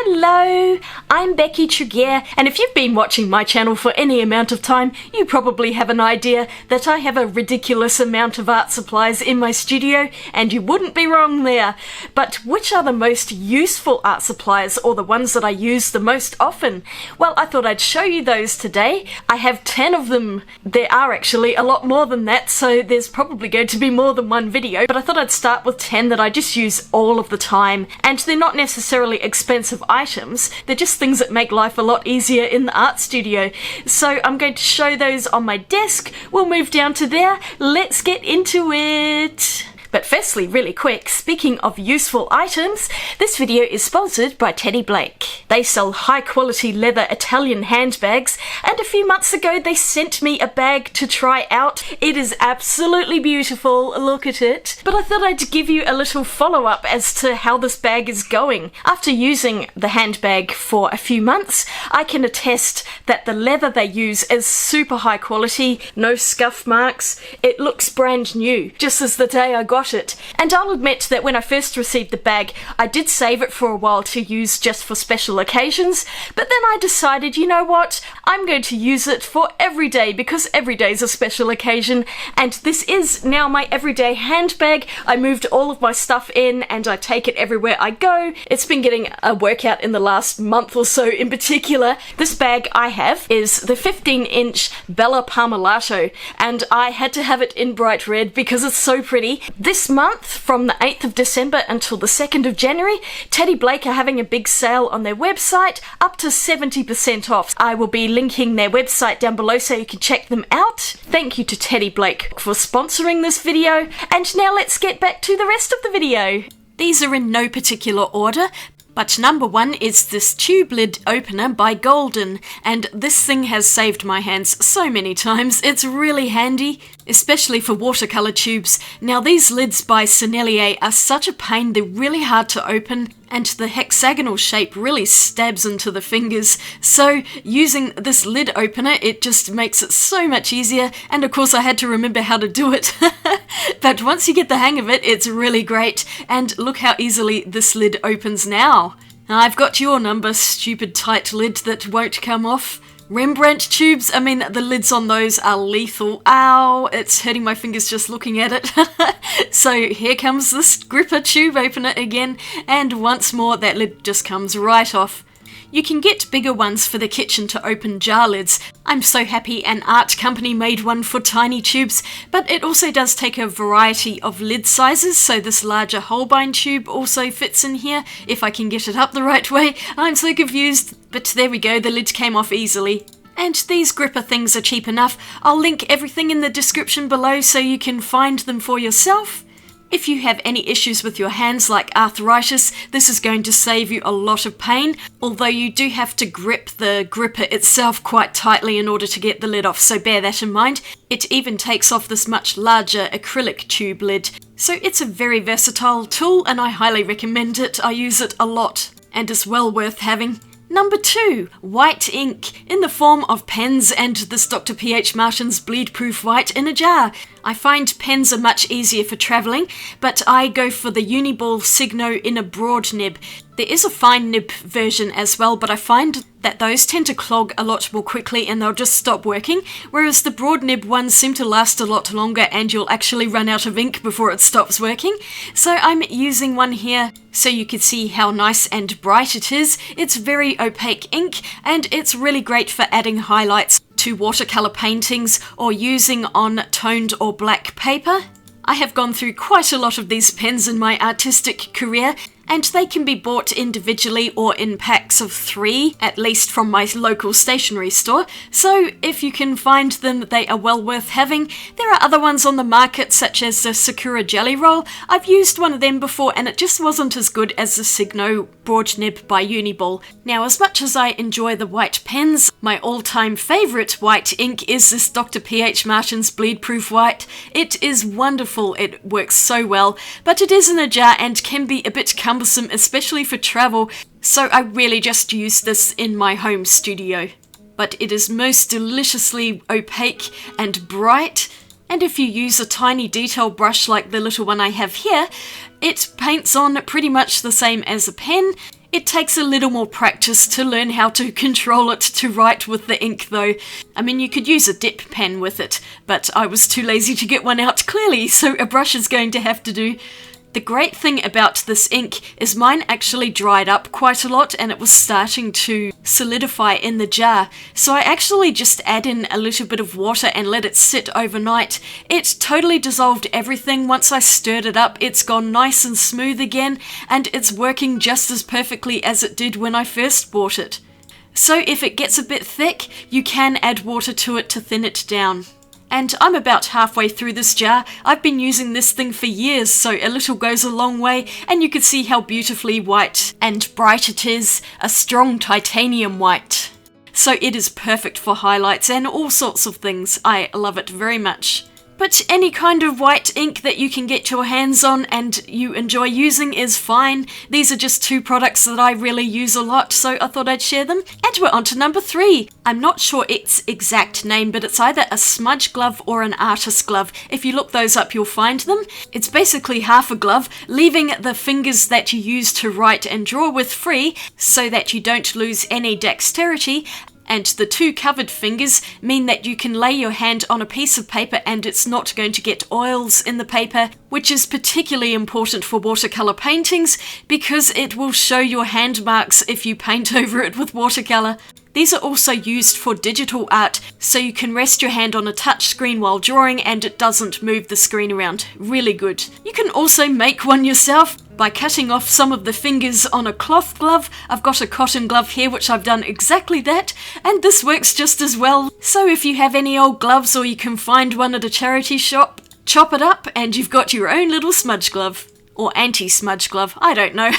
Hello, I'm Becky Tregear, and if you've been watching my channel for any amount of time, you probably have an idea that I have a ridiculous amount of art supplies in my studio, and you wouldn't be wrong there. But which are the most useful art supplies, or the ones that I use the most often? Well, I thought I'd show you those today. I have 10 of them. There are actually a lot more than that, so there's probably going to be more than one video, but I thought I'd start with 10 that I just use all of the time, and they're not necessarily expensive items, they're just things that make life a lot easier in the art studio. So I'm going to show those on my desk. We'll move down to there. Let's get into it. But firstly, really quick, speaking of useful items, this video is sponsored by Teddy Blake. They sell high quality leather Italian handbags, and a few months ago they sent me a bag to try out. It is absolutely beautiful, look at it. But I thought I'd give you a little follow-up as to how this bag is going. After using the handbag for a few months, I can attest that the leather they use is super high quality, no scuff marks. It looks brand new, just as the day I got it. And I'll admit that when I first received the bag, I did save it for a while to use just for special occasions, but then I decided, you know what, I'm going to use it for every day because every day is a special occasion, and this is now my everyday handbag. I moved all of my stuff in and I take it everywhere I go. It's been getting a workout in the last month or so in particular. This bag I have is the 15-inch Bella Parmalatto, and I had to have it in bright red because it's so pretty. This month, from the 8th of December until the 2nd of January, Teddy Blake are having a big sale on their website, up to 70% off. I will be linking their website down below so you can check them out. Thank you to Teddy Blake for sponsoring this video, and now let's get back to the rest of the video. These are in no particular order, but number one is this tube lid opener by Golden, and this thing has saved my hands so many times. It's really handy, especially for watercolor tubes. Now these lids by Sennelier are such a pain, they're really hard to open, and the hexagonal shape really stabs into the fingers. So using this lid opener, it just makes it so much easier, and of course I had to remember how to do it. But once you get the hang of it, it's really great, and look how easily this lid opens now. I've got your number, stupid tight lid that won't come off. Rembrandt tubes, I mean, the lids on those are lethal. Ow, it's hurting my fingers just looking at it. So here comes this Gripr tube opener again, and once more that lid just comes right off. You can get bigger ones for the kitchen to open jar lids. I'm so happy an art company made one for tiny tubes, but it also does take a variety of lid sizes, so this larger Holbein tube also fits in here, if I can get it up the right way. I'm so confused, but there we go, the lid came off easily. And these Gripr things are cheap enough. I'll link everything in the description below so you can find them for yourself. If you have any issues with your hands like arthritis, this is going to save you a lot of pain, although you do have to grip the gripper itself quite tightly in order to get the lid off, so bear that in mind. It even takes off this much larger acrylic tube lid. So it's a very versatile tool and I highly recommend it. I use it a lot and it's well worth having. Number 2, white ink, in the form of pens and this Dr. P.H. Martin's Bleedproof white in a jar. I find pens are much easier for travelling, but I go for the Uniball Signo in a broad nib. There is a fine nib version as well, but I find that those tend to clog a lot more quickly and they'll just stop working, whereas the broad nib ones seem to last a lot longer and you'll actually run out of ink before it stops working. So I'm using one here so you can see how nice and bright it is. It's very opaque ink and it's really great for adding highlights to watercolor paintings or using on toned or black paper. I have gone through quite a lot of these pens in my artistic career, and they can be bought individually or in packs of 3, at least from my local stationery store, so if you can find them, they are well worth having. There are other ones on the market, such as the Sakura Jelly Roll. I've used one of them before and it just wasn't as good as the Signo Broad Nib by Uniball. Now, as much as I enjoy the white pens, my all-time favourite white ink is this Dr. P.H. Martin's Bleedproof white. It is wonderful, it works so well, but it is in a jar and can be a bit cumbersome, especially for travel, so I really just use this in my home studio. But it is most deliciously opaque and bright, and if you use a tiny detail brush like the little one I have here, it paints on pretty much the same as a pen. It takes a little more practice to learn how to control it to write with the ink though. I mean, you could use a dip pen with it, but I was too lazy to get one out clearly, so a brush is going to have to do. The great thing about this ink is mine actually dried up quite a lot and it was starting to solidify in the jar. So I actually just add in a little bit of water and let it sit overnight. It totally dissolved everything. Once I stirred it up, it's gone nice and smooth again, and it's working just as perfectly as it did when I first bought it. So if it gets a bit thick, you can add water to it to thin it down. And I'm about halfway through this jar. I've been using this thing for years, so a little goes a long way, and you can see how beautifully white and bright it is, a strong titanium white. So it is perfect for highlights and all sorts of things. I love it very much. But any kind of white ink that you can get your hands on and you enjoy using is fine. These are just two products that I really use a lot, so I thought I'd share them. And we're on to number 3. I'm not sure its exact name, but it's either a smudge glove or an artist glove. If you look those up, you'll find them. It's basically half a glove, leaving the fingers that you use to write and draw with free so that you don't lose any dexterity. And the two covered fingers mean that you can lay your hand on a piece of paper and it's not going to get oils in the paper, which is particularly important for watercolor paintings because it will show your hand marks if you paint over it with watercolor. These are also used for digital art, so you can rest your hand on a touch screen while drawing and it doesn't move the screen around. Really good. You can also make one yourself by cutting off some of the fingers on a cloth glove. I've got a cotton glove here which I've done exactly that, and this works just as well. So if you have any old gloves or you can find one at a charity shop, chop it up and you've got your own little smudge glove. Or anti-smudge glove, I don't know.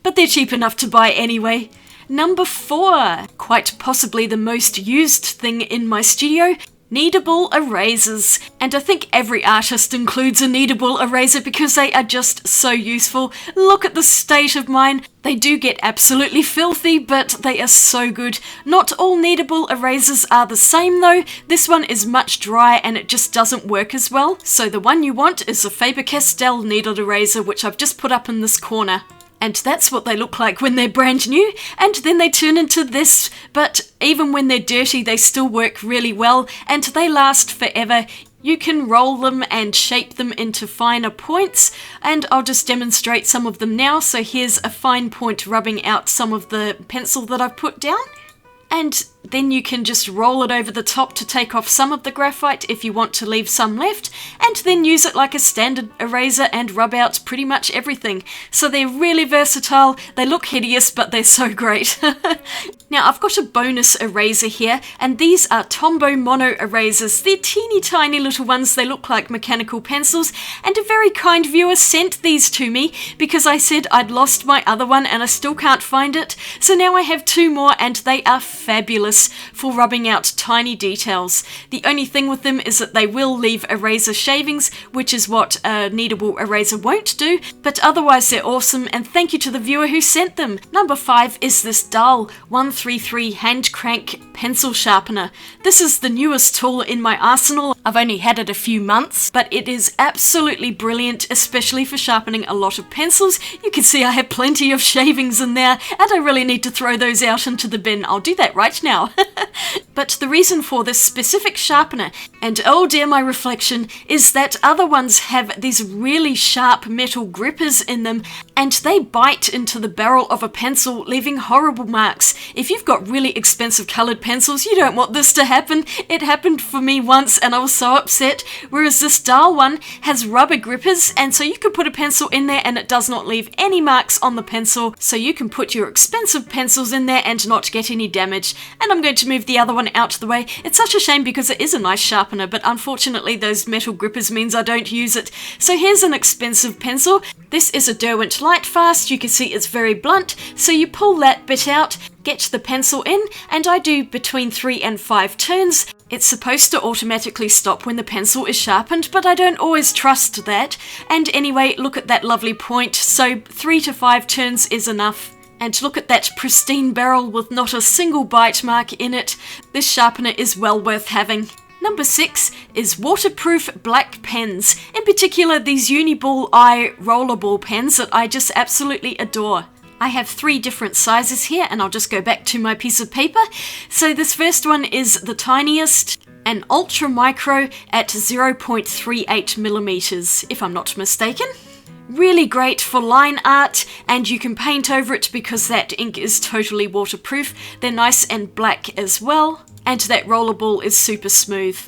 But they're cheap enough to buy anyway. Number 4, quite possibly the most used thing in my studio, Kneadable erasers. And I think every artist includes a kneadable eraser because they are just so useful. Look at the state of mine. They do get absolutely filthy, but they are so good. Not all kneadable erasers are the same though. This one is much drier and it just doesn't work as well. So the one you want is a Faber Castell kneaded eraser, which I've just put up in this corner. And that's what they look like when they're brand new, and then they turn into this, but even when they're dirty they still work really well and they last forever. You can roll them and shape them into finer points, and I'll just demonstrate some of them now. So here's a fine point rubbing out some of the pencil that I've put down. And then you can just roll it over the top to take off some of the graphite if you want to leave some left, and then use it like a standard eraser and rub out pretty much everything. So they're really versatile, they look hideous, but they're so great. Now I've got a bonus eraser here, and these are Tombow Mono erasers. They're teeny tiny little ones, they look like mechanical pencils, and a very kind viewer sent these to me because I said I'd lost my other one and I still can't find it. So now I have 2 more and they are fabulous for rubbing out tiny details. The only thing with them is that they will leave eraser shavings, which is what a kneadable eraser won't do, but otherwise they're awesome, and thank you to the viewer who sent them. Number 5 is this Dahl 133 hand crank pencil sharpener. This is the newest tool in my arsenal. I've only had it a few months, but it is absolutely brilliant, especially for sharpening a lot of pencils. You can see I have plenty of shavings in there, and I really need to throw those out into the bin. I'll do that right now. But the reason for this specific sharpener, and oh dear my reflection, is that other ones have these really sharp metal grippers in them, and they bite into the barrel of a pencil, leaving horrible marks. If you've got really expensive coloured pencils, you don't want this to happen. It happened for me once and I was so upset, whereas this Dahl one has rubber grippers, and so you can put a pencil in there and it does not leave any marks on the pencil, so you can put your expensive pencils in there and not get any damage. And I'm going to move the other one out of the way. It's such a shame because it is a nice sharpener, but unfortunately those metal grippers means I don't use it. So here's an expensive pencil. This is a Derwent Lightfast. You can see it's very blunt, so you pull that bit out, get the pencil in, and I do between 3 and 5 turns. It's supposed to automatically stop when the pencil is sharpened, but I don't always trust that. And anyway, look at that lovely point. So 3 to 5 turns is enough. And look at that pristine barrel with not a single bite mark in it. This sharpener is well worth having. Number 6 is waterproof black pens. In particular, these Uniball rollerball pens that I just absolutely adore. I have 3 different sizes here, and I'll just go back to my piece of paper. So this first one is the tiniest, an ultra micro at 0.38 millimeters, if I'm not mistaken. Really great for line art, and you can paint over it because that ink is totally waterproof. They're nice and black as well, and that rollerball is super smooth.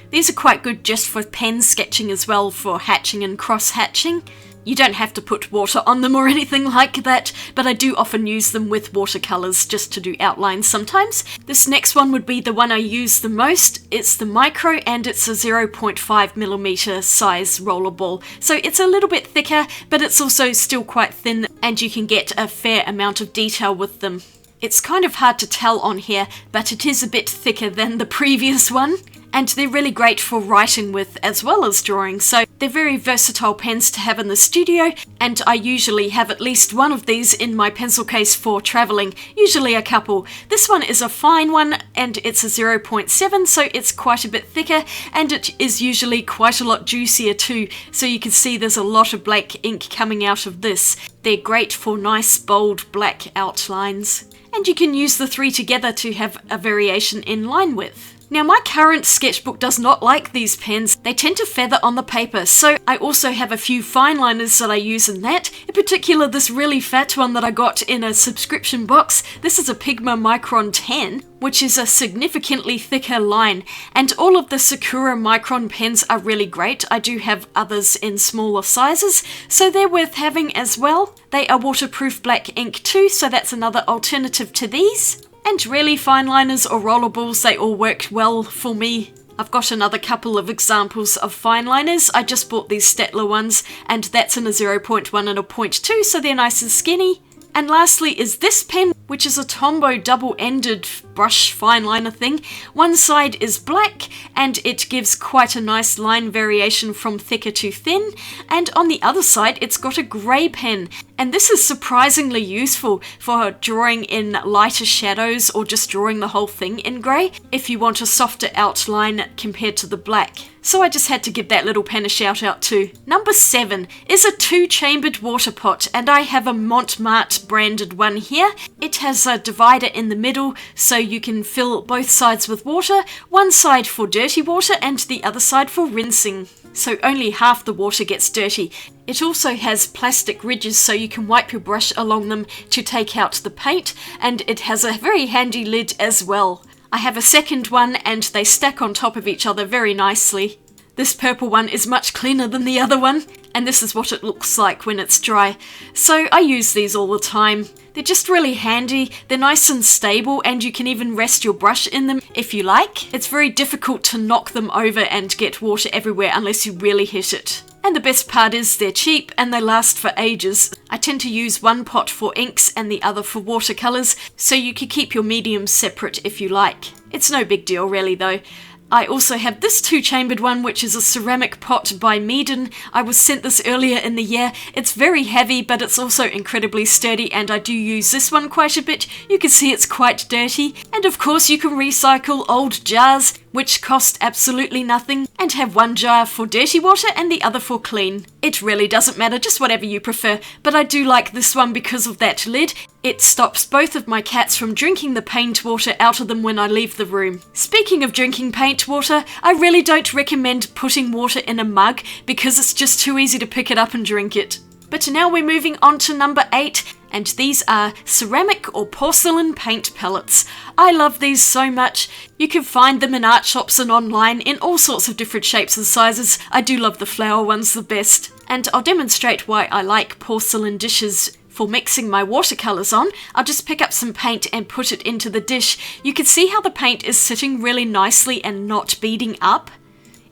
These are quite good just for pen sketching as well, for hatching and cross-hatching. You don't have to put water on them or anything like that, but I do often use them with watercolors just to do outlines sometimes. This next one would be the one I use the most. It's the micro, and it's a 0.5 millimeter size rollerball. So it's a little bit thicker, but it's also still quite thin, and you can get a fair amount of detail with them. It's kind of hard to tell on here, but it is a bit thicker than the previous one. And they're really great for writing with as well as drawing, so they're very versatile pens to have in the studio, and I usually have at least one of these in my pencil case for travelling, usually a couple. This one is a fine one, and it's a 0.7, so it's quite a bit thicker, and it is usually quite a lot juicier too, so you can see there's a lot of black ink coming out of this. They're great for nice bold black outlines, and you can use the 3 together to have a variation in line width. Now, my current sketchbook does not like these pens. They tend to feather on the paper, so I also have a few fine liners that I use in that. In particular, this really fat one that I got in a subscription box. This is a Pigma Micron 10, which is a significantly thicker line, and all of the Sakura Micron pens are really great. I do have others in smaller sizes, so they're worth having as well. They are waterproof black ink too, so that's another alternative to these. And really, fine liners or rollerballs, they all worked well for me. I've got another couple of examples of fine liners. I just bought these Staedtler ones, and that's in a 0.1 and a 0.2, so they're nice and skinny. And lastly is this pen, which is a Tombow double-ended brush fine liner thing. One side is black, and it gives quite a nice line variation from thicker to thin, and on the other side it's got a grey pen, and this is surprisingly useful for drawing in lighter shadows or just drawing the whole thing in grey if you want a softer outline compared to the black. So I just had to give that little pen a shout out too. Number 7 is a 2-chambered water pot, and I have a Montmartre branded one here. It has a divider in the middle, so you can fill both sides with water, one side for dirty water and the other side for rinsing. So only half the water gets dirty. It also has plastic ridges so you can wipe your brush along them to take out the paint, and it has a very handy lid as well. I have a second one, and they stack on top of each other very nicely. This purple one is much cleaner than the other one, and this is what it looks like when it's dry. So I use these all the time. They're just really handy, they're nice and stable, and you can even rest your brush in them if you like. It's very difficult to knock them over and get water everywhere unless you really hit it. And the best part is they're cheap and they last for ages. I tend to use one pot for inks and the other for watercolours, so you can keep your mediums separate if you like. It's no big deal really though. I also have this 2-chambered one, which is a ceramic pot by Meeden. I was sent this earlier in the year. It's very heavy, but it's also incredibly sturdy, and I do use this one quite a bit. You can see it's quite dirty. And of course you can recycle old jars, which cost absolutely nothing, and have one jar for dirty water and the other for clean. It really doesn't matter, just whatever you prefer, but I do like this one because of that lid. It stops both of my cats from drinking the paint water out of them when I leave the room. Speaking of drinking paint water, I really don't recommend putting water in a mug because it's just too easy to pick it up and drink it. But now we're moving on to number 8, and these are ceramic or porcelain paint palettes. I love these so much. You can find them in art shops and online in all sorts of different shapes and sizes. I do love the flower ones the best. And I'll demonstrate why I like porcelain dishes for mixing my watercolours on. I'll just pick up some paint and put it into the dish. You can see how the paint is sitting really nicely and not beading up.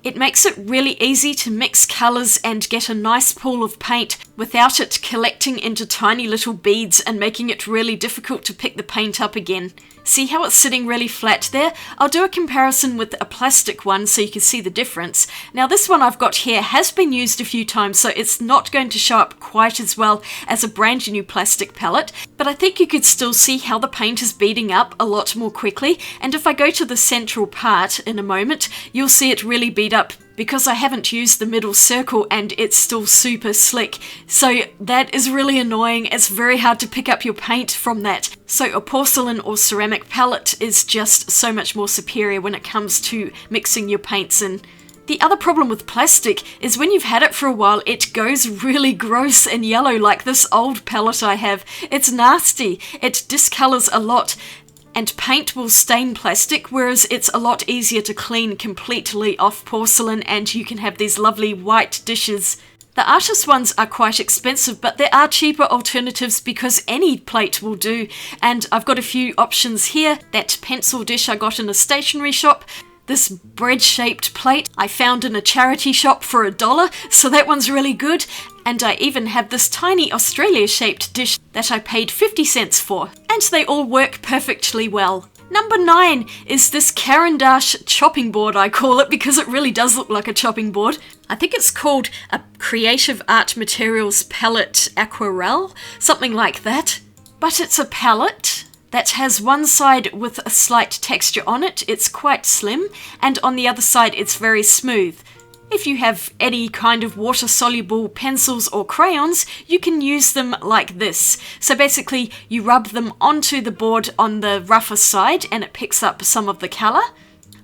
It makes it really easy to mix colours and get a nice pool of paint without it collecting into tiny little beads and making it really difficult to pick the paint up again. See how it's sitting really flat there? I'll do a comparison with a plastic one so you can see the difference. Now this one I've got here has been used a few times, so it's not going to show up quite as well as a brand new plastic palette, but I think you could still see how the paint is beading up a lot more quickly, and if I go to the central part in a moment, you'll see it really bead up because I haven't used the middle circle and it's still super slick. So that is really annoying. It's very hard to pick up your paint from that. So a porcelain or ceramic palette is just so much more superior when it comes to mixing your paints in. The other problem with plastic is when you've had it for a while, it goes really gross and yellow, like this old palette I have. It's nasty. It discolors a lot, and paint will stain plastic, whereas it's a lot easier to clean completely off porcelain, and you can have these lovely white dishes. The artist ones are quite expensive, but there are cheaper alternatives because any plate will do, and I've got a few options here. That pencil dish I got in a stationery shop. This bread-shaped plate I found in a charity shop for $1, so that one's really good. And I even have this tiny Australia-shaped dish that I paid 50 cents for. And they all work perfectly well. Number 9 is this Caran d'Ache chopping board, I call it, because it really does look like a chopping board. I think it's called a Creative Art Materials Palette Aquarelle, something like that. But it's a palette that has one side with a slight texture on it. It's quite slim, and on the other side it's very smooth. If you have any kind of water-soluble pencils or crayons, you can use them like this. So basically, you rub them onto the board on the rougher side and it picks up some of the colour.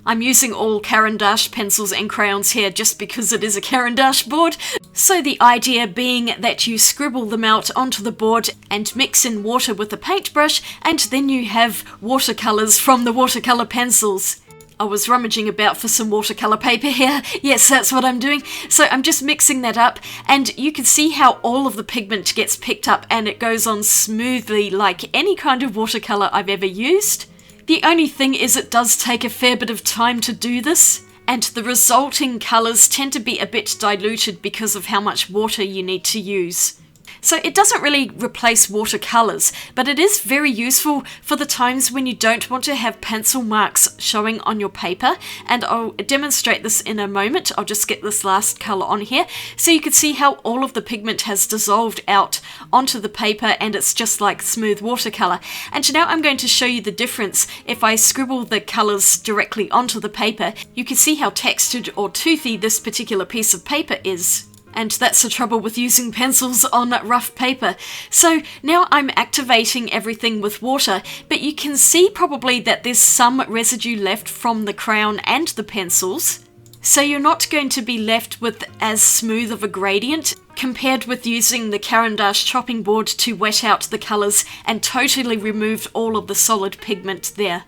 I'm using all Caran d'Ache pencils and crayons here just because it is a Caran d'Ache board. So the idea being that you scribble them out onto the board and mix in water with a paintbrush, and then you have watercolours from the watercolour pencils. I was rummaging about for some watercolour paper here. Yes, that's what I'm doing. So I'm just mixing that up, and you can see how all of the pigment gets picked up and it goes on smoothly like any kind of watercolour I've ever used. The only thing is it does take a fair bit of time to do this, and the resulting colours tend to be a bit diluted because of how much water you need to use. So it doesn't really replace watercolours, but it is very useful for the times when you don't want to have pencil marks showing on your paper, and I'll demonstrate this in a moment. I'll just get this last colour on here so you can see how all of the pigment has dissolved out onto the paper and it's just like smooth watercolour. And now I'm going to show you the difference. If I scribble the colours directly onto the paper, you can see how textured or toothy this particular piece of paper is. And that's the trouble with using pencils on rough paper. So now I'm activating everything with water, but you can see probably that there's some residue left from the crayon and the pencils. So you're not going to be left with as smooth of a gradient compared with using the Caran d'Ache chopping board to wet out the colours and totally remove all of the solid pigment there.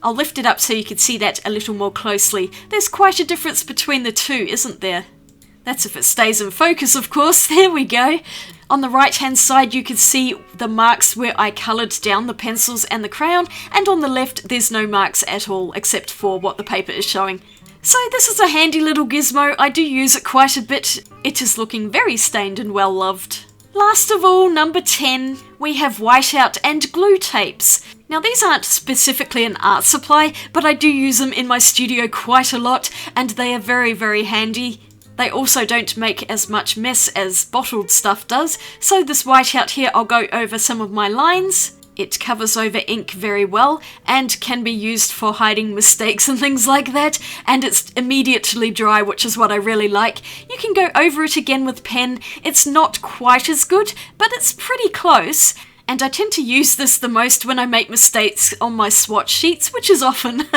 I'll lift it up so you can see that a little more closely. There's quite a difference between the two, isn't there? That's if it stays in focus, of course. There we go. On the right hand side you can see the marks where I coloured down the pencils and the crayon, and on the left there's no marks at all except for what the paper is showing. So this is a handy little gizmo. I do use it quite a bit. It is looking very stained and well loved. Last of all, number 10, we have whiteout and glue tapes. Now these aren't specifically an art supply, but I do use them in my studio quite a lot, and they are very, very handy. They also don't make as much mess as bottled stuff does, so this whiteout here, I'll go over some of my lines. It covers over ink very well and can be used for hiding mistakes and things like that, and it's immediately dry, which is what I really like. You can go over it again with pen. It's not quite as good, but it's pretty close. And I tend to use this the most when I make mistakes on my swatch sheets, which is often.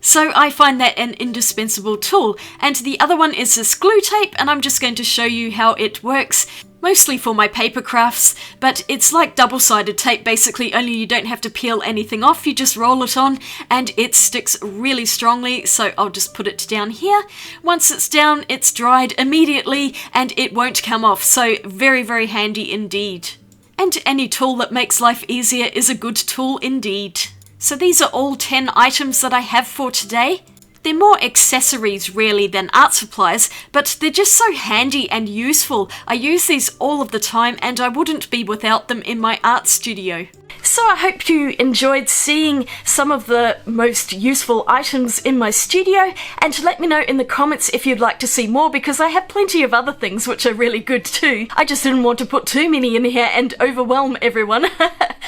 So I find that an indispensable tool. And the other one is this glue tape, and I'm just going to show you how it works, mostly for my paper crafts, but it's like double-sided tape basically, only you don't have to peel anything off, you just roll it on and it sticks really strongly. So I'll just put it down here. Once it's down, it's dried immediately and it won't come off, so very, very handy indeed. And any tool that makes life easier is a good tool indeed. So these are all 10 items that I have for today. They're more accessories really than art supplies, but they're just so handy and useful. I use these all of the time and I wouldn't be without them in my art studio. So I hope you enjoyed seeing some of the most useful items in my studio, and to let me know in the comments if you'd like to see more, because I have plenty of other things which are really good too. I just didn't want to put too many in here and overwhelm everyone.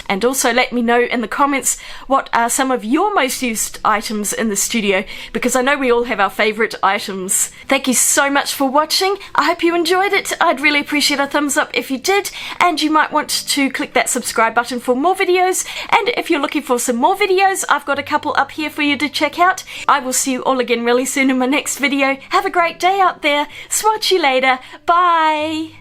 And also let me know in the comments what are some of your most used items in the studio, because I know we all have our favourite items. Thank you so much for watching. I hope you enjoyed it. I'd really appreciate a thumbs up if you did, and you might want to click that subscribe button for more videos. And if you're looking for some more videos, I've got a couple up here for you to check out. I will see you all again really soon in my next video. Have a great day out there. Swatch you later. Bye.